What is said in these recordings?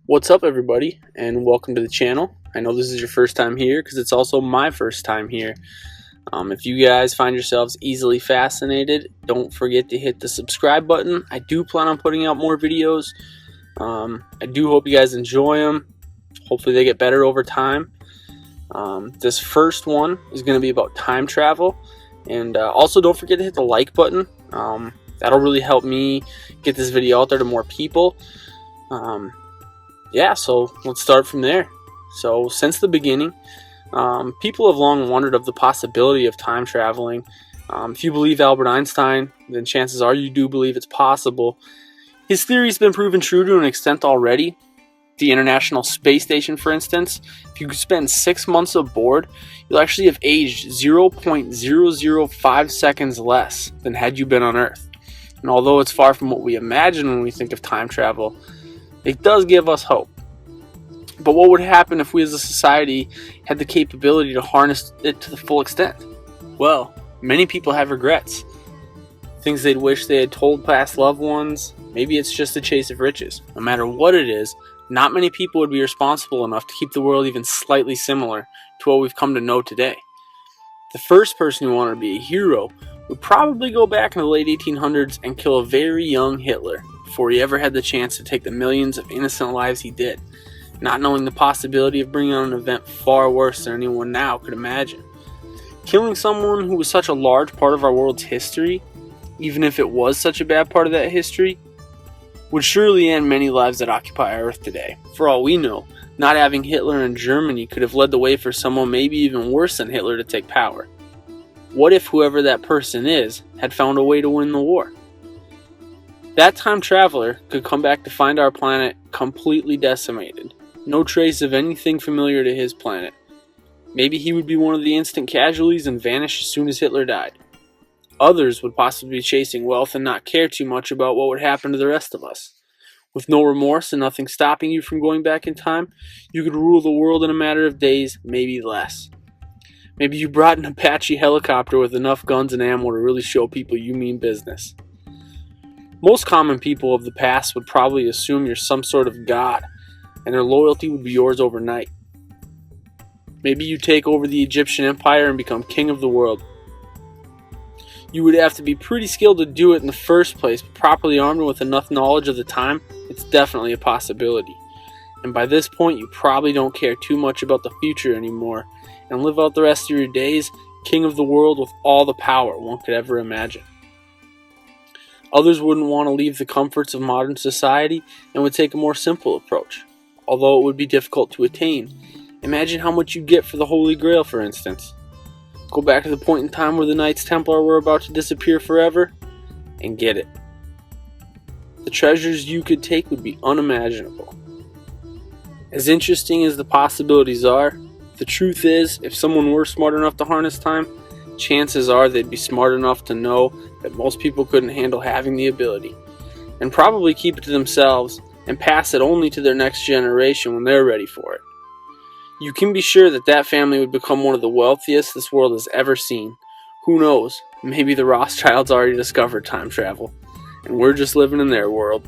What's up, everybody, and welcome to the channel. I know this is your first time here because it's also my first time here. If you guys find yourselves easily fascinated, don't forget to hit the subscribe button. I do plan on putting out more videos. I do hope you guys enjoy them. Hopefully they get better over time. This first one is going to be about time travel. And also don't forget to hit the like button. That'll really help me get this video out there to more people. Yeah, so let's start from there. So since the beginning, people have long wondered of the possibility of time traveling. If you believe Albert Einstein, then chances are you do believe it's possible. His theory's been proven true to an extent already. The International Space Station, for instance, if you spend 6 months aboard, you'll actually have aged 0.005 seconds less than had you been on Earth. And although it's far from what we imagine when we think of time travel, it does give us hope. But what would happen if we as a society had the capability to harness it to the full extent? Well, many people have regrets. Things they'd wish they had told past loved ones. Maybe it's just a chase of riches. No matter what it is, not many people would be responsible enough to keep the world even slightly similar to what we've come to know today. The first person who wanted to be a hero would probably go back in the late 1800s and kill a very young Hitler before he ever had the chance to take the millions of innocent lives he did, not knowing the possibility of bringing on an event far worse than anyone now could imagine. Killing someone who was such a large part of our world's history, even if it was such a bad part of that history, would surely end many lives that occupy our Earth today. For all we know, not having Hitler in Germany could have led the way for someone maybe even worse than Hitler to take power. What if whoever that person is had found a way to win the war? That time traveler could come back to find our planet completely decimated. No trace of anything familiar to his planet. Maybe he would be one of the instant casualties and vanish as soon as Hitler died. Others would possibly be chasing wealth and not care too much about what would happen to the rest of us. With no remorse and nothing stopping you from going back in time, you could rule the world in a matter of days, maybe less. Maybe you brought an Apache helicopter with enough guns and ammo to really show people you mean business. Most common people of the past would probably assume you're some sort of god, and their loyalty would be yours overnight. Maybe you take over the Egyptian Empire and become king of the world. You would have to be pretty skilled to do it in the first place, but properly armed and with enough knowledge of the time, it's definitely a possibility. And by this point, you probably don't care too much about the future anymore, and live out the rest of your days king of the world with all the power one could ever imagine. Others wouldn't want to leave the comforts of modern society and would take a more simple approach. Although it would be difficult to attain, imagine how much you get for the Holy Grail, for instance. Go back to the point in time where the Knights Templar were about to disappear forever, and get it. The treasures you could take would be unimaginable. As interesting as the possibilities are, the truth is, if someone were smart enough to harness time, chances are they'd be smart enough to know that most people couldn't handle having the ability, and probably keep it to themselves and pass it only to their next generation when they're ready for it. You can be sure that that family would become one of the wealthiest this world has ever seen. Who knows, maybe the Rothschilds already discovered time travel, and we're just living in their world.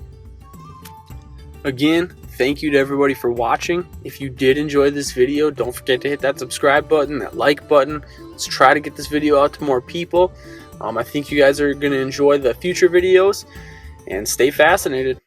Again, thank you to everybody for watching. If you did enjoy this video, don't forget to hit that subscribe button, that like button. Let's try to get this video out to more people. I think you guys are going to enjoy the future videos, and stay fascinated.